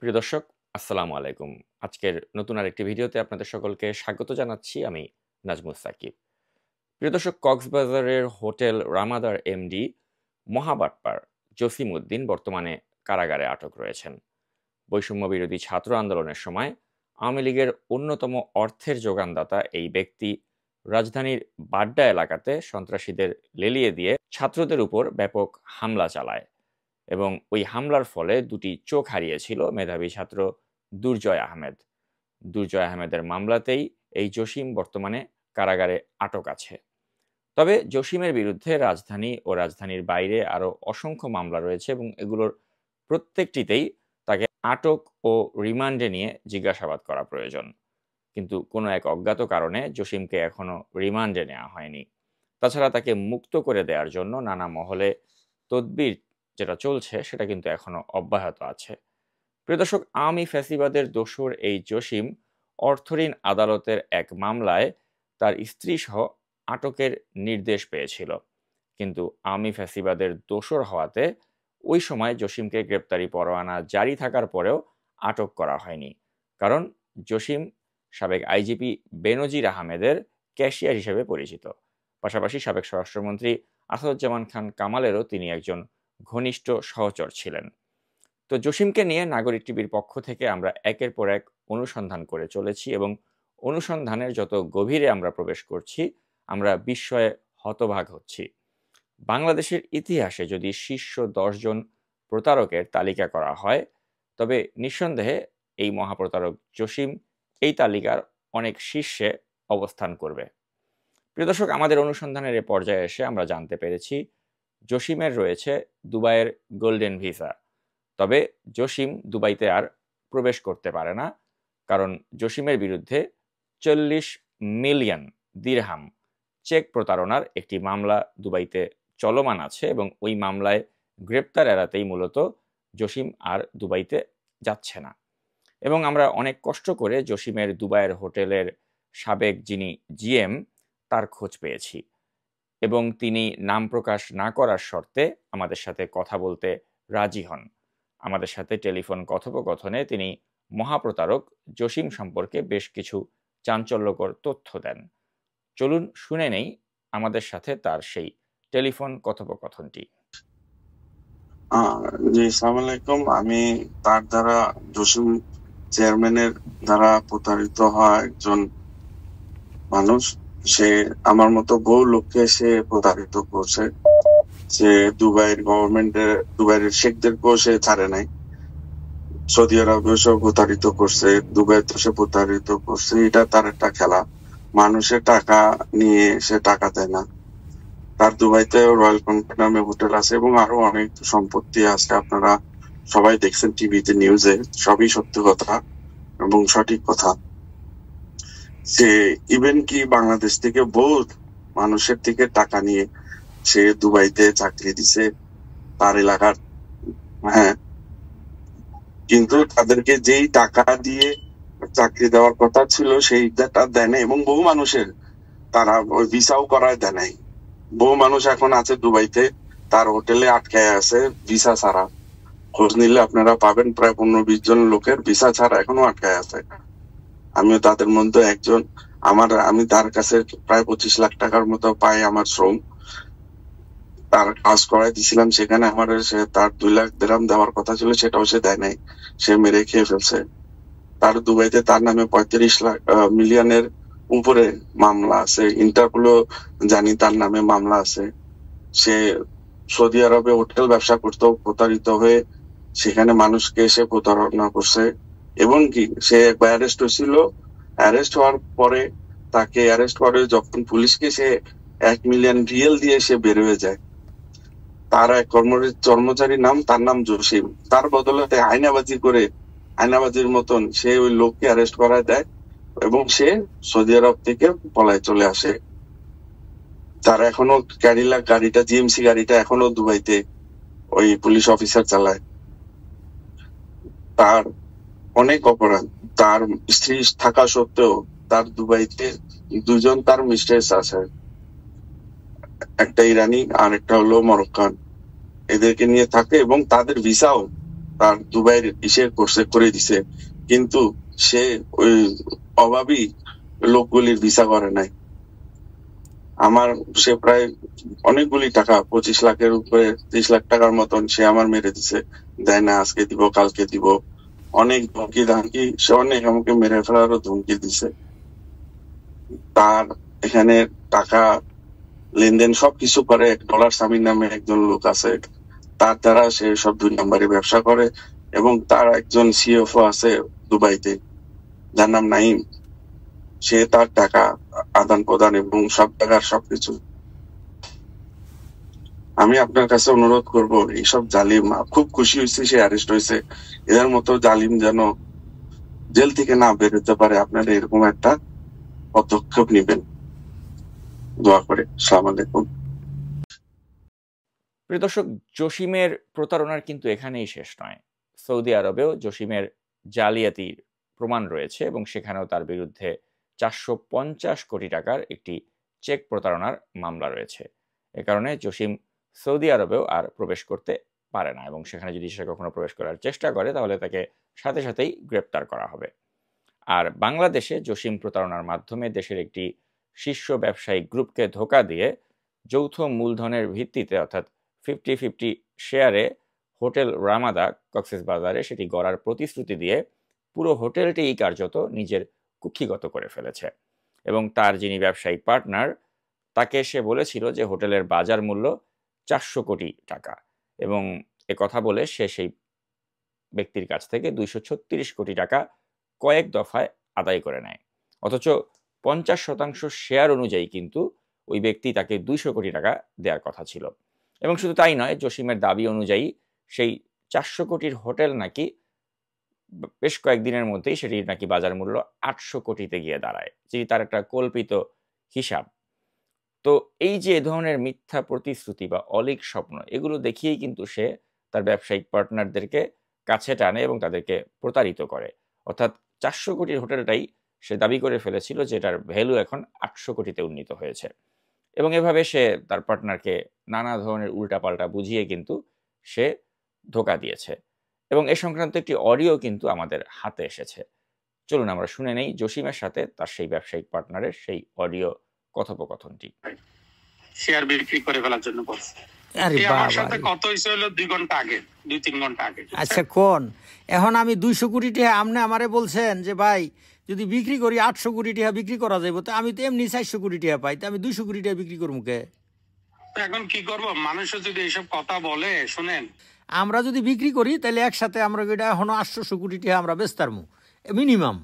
প্রিয় দর্শক, আসসালামু আলাইকুম। আজকের নতুন আরেকটি ভিডিওতে আপনাদের সকলকে স্বাগত জানাচ্ছি। আমি নাজমুল সাকিব। প্রিয় দর্শক, কক্সবাজারের হোটেল রামাদার এমডি মহাবাটপার জসিম উদ্দিন বর্তমানে কারাগারে আটক রয়েছেন। বৈষম্য বিরোধী ছাত্র আন্দোলনের সময় আওয়ামী লীগের অন্যতম অর্থের যোগানদাতা এই ব্যক্তি রাজধানীর বাড্ডা এলাকাতে সন্ত্রাসীদের লেলিয়ে দিয়ে ছাত্রদের উপর ব্যাপক হামলা চালায় এবং ওই হামলার ফলে দুটি চোখ হারিয়েছিল মেধাবী ছাত্র দুর্জয় আহমেদ। দুর্জয় আহমেদের মামলাতেই এই জসিম বর্তমানে কারাগারে আটক আছে। তবে জসিমের বিরুদ্ধে রাজধানী ও রাজধানীর বাইরে আরও অসংখ্য মামলা রয়েছে এবং এগুলোর প্রত্যেকটিতেই তাকে আটক ও রিমান্ডে নিয়ে জিজ্ঞাসাবাদ করা প্রয়োজন। কিন্তু কোনো এক অজ্ঞাত কারণে জসিমকে এখনো রিমান্ডে নেওয়া হয়নি। তাছাড়া তাকে মুক্ত করে দেওয়ার জন্য নানা মহলে তদবির যেটা চলছে সেটা কিন্তু এখনো অব্যাহত আছে। প্রিয় দর্শক, আওয়ামী ফ্যাসিবাদের দোসর এই জসিম অর্থঋণ আদালতের এক মামলায় তার স্ত্রী সহ আটকের নির্দেশ পেয়েছিল, কিন্তু আওয়ামী ফ্যাসিবাদের দোসর হওয়াতে ওই সময় জসিমকে গ্রেপ্তারি পরোয়ানা জারি থাকার পরেও আটক করা হয়নি। কারণ জসিম সাবেক আইজিপি বেনজির আহমেদের ক্যাশিয়ার হিসেবে পরিচিত। পাশাপাশি সাবেক স্বরাষ্ট্রমন্ত্রী আসাদুজ্জামান খান কামালেরও তিনি একজন ঘনিষ্ঠ সহচর ছিলেন। তো জসিমকে নিয়ে নাগরিক টিভির পক্ষ থেকে আমরা একের পর এক অনুসন্ধান করে চলেছি এবং অনুসন্ধানের যত গভীরে আমরা প্রবেশ করছি আমরা বিস্ময়ে হতবাক হচ্ছি। বাংলাদেশের ইতিহাসে যদি শীর্ষ 10 জন প্রতারকের তালিকা করা হয় তবে নিঃসন্দেহে এই মহাপ্রতারক জসিম এই তালিকার অনেক শীর্ষে অবস্থান করবে। প্রিয় দর্শক, আমাদের অনুসন্ধানের এ পর্যায়ে এসে আমরা জানতে পেরেছি জসিমের রয়েছে দুবাইয়ের গোল্ডেন ভিসা। তবে জসিম দুবাইতে আর প্রবেশ করতে পারে না, কারণ জসিমের বিরুদ্ধে 40 মিলিয়ন দিরহাম চেক প্রতারণার একটি মামলা দুবাইতে চলমান আছে এবং ওই মামলায় গ্রেপ্তার এড়াতেই মূলত জসিম আর দুবাইতে যাচ্ছে না। এবং আমরা অনেক কষ্ট করে জসিমের দুবাইয়ের হোটেলের সাবেক যিনি জিএম তার খোঁজ পেয়েছি এবং তিনি নাম প্রকাশ না করার শর্তে আমাদের সাথে কথা বলতে রাজি হন। আমাদের সাথে টেলিফোন কথোপকথনে তিনি মহাপ্রতারক জসিম সম্পর্কে বেশ কিছু চাঞ্চল্যকর তথ্য দেন। চলুন শুনে নেই আমাদের সাথে তার সেই টেলিফোন কথোপকথনটি। জি, আসসালামু আলাইকুম। আমি তার দ্বারা জসিম চেয়ারম্যানের দ্বারা প্রতারিত হওয়া একজন মানুষ। সে আমার মতো বহু লোককে সে প্রতারিত করছে। সে দুবাইয়ের দুবাইয়ের শেখদেরকেও সে ছাড়ে নাই। সৌদি আরবেও সে প্রতারিত করছে, দুবাইতে সে প্রতারিত করছে। এটা তার একটা খেলা। মানুষের টাকা নিয়ে সে টাকা দেয় না। তার দুবাইতে রয়্যাল কনকর্ড নামে হোটেল আছে এবং আরো অনেক সম্পত্তি আছে। আপনারা সবাই দেখছেন টিভিতে, নিউজে, সবই সত্য কথা এবং সঠিক কথা। সে ইভেন কি বাংলাদেশ থেকে বহু মানুষের থেকে টাকা নিয়ে সে দুবাইতে চাকরি দিছে তার এলাকার। হ্যাঁ, কিন্তু তাদেরকে যেই টাকা দিয়ে চাকরি দেওয়ার কথা ছিল সেইটা দেয় না এবং বহু মানুষের তারা ওই ভিসাও করায় দেয় নাই। বহু মানুষ এখন আছে দুবাইতে, তার হোটেলে আটকায় আছে ভিসা ছাড়া। খোঁজ নিলে আপনারা পাবেন প্রায় 15-20 জন লোকের ভিসা ছাড়া এখনো আটকায় আছে। আমিও তাদের মধ্যে একজন। আমি তার কাছে প্রায় 25 লাখ টাকার মতো পাই আমার শ্রম। তার কাজ করাই দিছিলাম সেখানে। আমার তার 2 লাখ দিরহাম দেওয়ার কথা ছিল, সেটাও সে দেয় নাই। সে মেরে খেয়ে ফেলছে। তার দুবাইতে তার নামে 35 মিলিয়নের উপরে মামলা আছে। ইন্টারপোলও জানি তার নামে মামলা আছে। সে সৌদি আরবে হোটেল ব্যবসা করতেও প্রতারিত হয়ে সেখানে মানুষকে সে প্রতারণা করছে এবং কি সে একবার অ্যারেস্ট হয়েছিল। অ্যারেস্ট হওয়ার পরে তাকে অ্যারেস্ট করে যখন পুলিশকে সে 1 মিলিয়ন রিয়েল দিয়ে সে বের হয়ে যায়। তার এক কর্মচারীর নাম, তার নাম জসিম। তার বদলাতে আয়নাবাজির মতন সে ওই লোককে অ্যারেস্ট করায় দেয় এবং সে সৌদি আরব থেকে পলায় চলে আসে। তার এখনো ক্যাডিলাক গাড়িটা, জিএমসি গাড়িটা এখনো দুবাইতে ওই পুলিশ অফিসার চালায়। তার অনেক অপরাধ। তার স্ত্রী থাকা সত্ত্বেও তার দুবাইতে 2 জন তার মিস্ট্রেস আছে, একটা ইরানি আর একটা হলো মরক্কান। এদেরকে নিয়ে থাকে এবং তাদের ভিসাও তার দুবাইয়ের কোর্সে করে দিছে, কিন্তু সে ওই অভাবী লোকগুলির ভিসা করে নাই। সে প্রায় অনেকগুলি টাকা, 25 লাখের উপরে 30 লাখ টাকার মতন সে আমার মেরে দিছে, দেয় না, আজকে দিব কালকে দিব, অনেক ধমকি ধামকি, সে অনেক আমাকে মেরে ফেলারও ধমকি দিছে। তার এখানে টাকা লেনদেন সবকিছু করে ডলার সামির নামে একজন লোক আছে, তার দ্বারা সে সব 2 নাম্বারি ব্যবসা করে। এবং তার একজন সিএফও আছে দুবাইতে, যার নাম নাইম। সে তার টাকা আদান প্রদান এবং সব টাকার সবকিছু। আমি আপনার কাছে অনুরোধ করব, এইসব জালিম, খুব খুশি হয়েছে সে অ্যারেস্ট হয়েছে, এদের মতো জালিম যেন জেল থেকে না বের হতে পারে। আপনারা এরকম একটা পদক্ষেপ নেবেন, দোয়া করে। আসসালামু আলাইকুম। প্রিয় দর্শক, জসিমের প্রতারণার কিন্তু এখানেই শেষ নয়। সৌদি আরবেও জসিমের জালিয়াতির প্রমাণ রয়েছে এবং সেখানেও তার বিরুদ্ধে 450 কোটি টাকার একটি চেক প্রতারণার মামলা রয়েছে। এ কারণে জসিম সৌদি আরবেও আর প্রবেশ করতে পারে না এবং সেখানে যদি সে কখনো প্রবেশ করার চেষ্টা করে তাহলে তাকে সাথে সাথেই গ্রেপ্তার করা হবে। আর বাংলাদেশে জসিম প্রতারণার মাধ্যমে দেশের একটি শীর্ষ ব্যবসায়িক গ্রুপকে ধোঁকা দিয়ে যৌথ মূলধনের ভিত্তিতে অর্থাৎ 50-50 শেয়ারে হোটেল রামাদা কক্সবাজারে সেটি গড়ার প্রতিশ্রুতি দিয়ে পুরো হোটেলটিই কার্যত নিজের কুক্ষিগত করে ফেলেছে। এবং তার যিনি ব্যবসায়িক পার্টনার, তাকে সে বলেছিল যে হোটেলের বাজার মূল্য 400 কোটি টাকা এবং কথা বলে সে সেই ব্যক্তির কাছ থেকে 236 কোটি টাকা কয়েক দফায় আদায় করে নেয়। অথচ 50% শেয়ার অনুযায়ী কিন্তু ওই ব্যক্তি তাকে 200 কোটি টাকা দেওয়ার কথা ছিল। এবং শুধু তাই নয়, জসিমের দাবি অনুযায়ী সেই 400 কোটির হোটেল নাকি বেশ কয়েকদিনের মধ্যেই সেটির নাকি বাজার মূল্য 800 কোটিতে গিয়ে দাঁড়ায়, যেটি তার একটা কল্পিত হিসাব। তো এই যে এ ধরনের মিথ্যা প্রতিশ্রুতি বা অলীক স্বপ্ন, এগুলো দেখিয়েই কিন্তু সে তার ব্যবসায়িক পার্টনারদেরকে কাছে টানে এবং তাদেরকে প্রতারিত করে। অর্থাৎ 400 কোটির হোটেলটাই সে দাবি করে ফেলেছিল যে এটার ভ্যালু এখন 800 কোটিতে উন্নীত হয়েছে। এবং এভাবে সে তার পার্টনারকে নানা ধরনের উল্টাপাল্টা বুঝিয়ে কিন্তু সে ধোঁকা দিয়েছে। এবং এ সংক্রান্ত একটি অডিও কিন্তু আমাদের হাতে এসেছে। চলুন আমরা শুনে নেই জসিমের সাথে তার সেই ব্যবসায়িক পার্টনারের সেই অডিও কথোপকথনটি। শেয়ার বিক্রি করে ফেলার জন্য বলছে। আরে আমার বাবা সাথে রে। কত হইছে হলো 2 ঘন্টা আগে, 2-3 ঘন্টা আগে। আচ্ছা কোন এখন আমি 200 কোটি টাকা আপনি আমারে বলছেন যে ভাই যদি বিক্রি করি 800 কোটি টাকা বিক্রি করা যাবে, তো আমি তো এমনি 400 কোটি টাকা পাই, তো আমি 200 কোটি টাকা বিক্রি করবো কে? তো এখন কি করব? মানুষ যদি এইসব কথা বলে, শুনেন, আমরা যদি বিক্রি করি তাহলে একসাথে আমরা এটা এখনো 800 কোটি টাকা আমরা বেচতারমু মিনিমাম।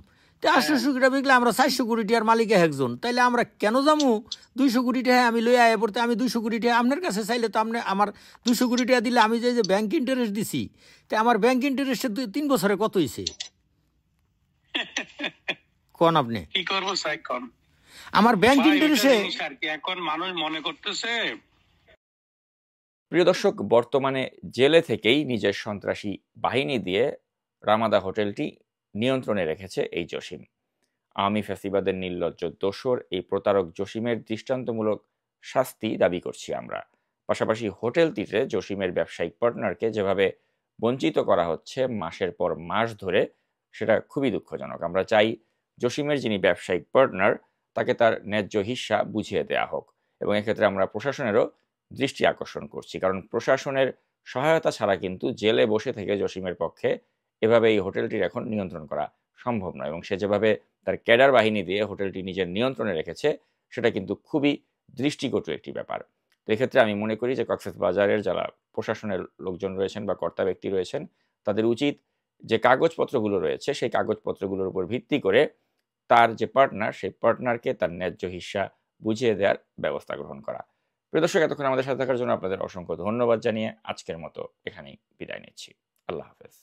তো 800 কোটি টাকা বিকলে আমরা 400 কোটি টাকার মালিক একজন, তাইলে আমরা কেন যামু 200 কোটি টাকা আমি লই আয় পড়তে? আমি 200 কোটি টাকা আপনার কাছে চাইলে তো আপনি আমার 200 কোটি টাকা দিলে আমি যে ব্যাংক ইন্টারেস্ট দিছি, তো আমার ব্যাংক ইন্টারেস্টের 3 বছরে কত হয়েছে কোন আপনি? কি করব স্যার কোন? আমার ব্যাংক ইন্টারেস্টে এখন মানুষ মনে করতেছে। প্রিয় দর্শক, বর্তমানে জেলে থেকেই নিজের সন্ত্রাসী বাহিনী দিয়ে রামাদা হোটেলটি নিয়ন্ত্রণে রেখেছে এই জসিম। আওয়ামী ফ্যাসিবাদের নির্লজ্জ দোসর এই প্রতারক জসিমের দৃষ্টান্তমূলক শাস্তি দাবি করছি আমরা। পাশাপাশি হোটেলটিতে জসিমের ব্যবসায়িক পার্টনারকে যেভাবে বঞ্চিত করা হচ্ছে মাসের পর মাস ধরে, সেটা খুবই দুঃখজনক। আমরা চাই জসিমের যিনি ব্যবসায়িক পার্টনার, তাকে তার ন্যায্য হিস্যা বুঝিয়ে দেওয়া হোক। এবং এক্ষেত্রে আমরা প্রশাসনেরও দৃষ্টি আকর্ষণ করছি, কারণ প্রশাসনের সহায়তা ছাড়া কিন্তু জেলে বসে থেকে জসিমের পক্ষে এভাবে এই হোটেলটির এখন নিয়ন্ত্রণ করা সম্ভব নয়। এবং সে যেভাবে তার ক্যাডার বাহিনী দিয়ে হোটেলটি নিজের নিয়ন্ত্রণে রেখেছে, সেটা কিন্তু খুবই দৃষ্টিকটু একটি ব্যাপার। তো এক্ষেত্রে আমি মনে করি যে কক্সবাজারের যারা প্রশাসনের লোকজন রয়েছেন বা কর্তা ব্যক্তি রয়েছেন, তাদের উচিত যে কাগজপত্রগুলো রয়েছে সেই কাগজপত্রগুলোর উপর ভিত্তি করে তার যে পার্টনার, সেই পার্টনারকে তার ন্যায্য হিস্যা বুঝিয়ে দেওয়ার ব্যবস্থা গ্রহণ করা। প্রিয় দর্শক, এতক্ষণ আমাদের সাথে থাকার জন্য আপনাদের অসংখ্য ধন্যবাদ জানিয়ে আজকের মতো এখানেই বিদায় নিচ্ছি। আল্লাহ হাফেজ।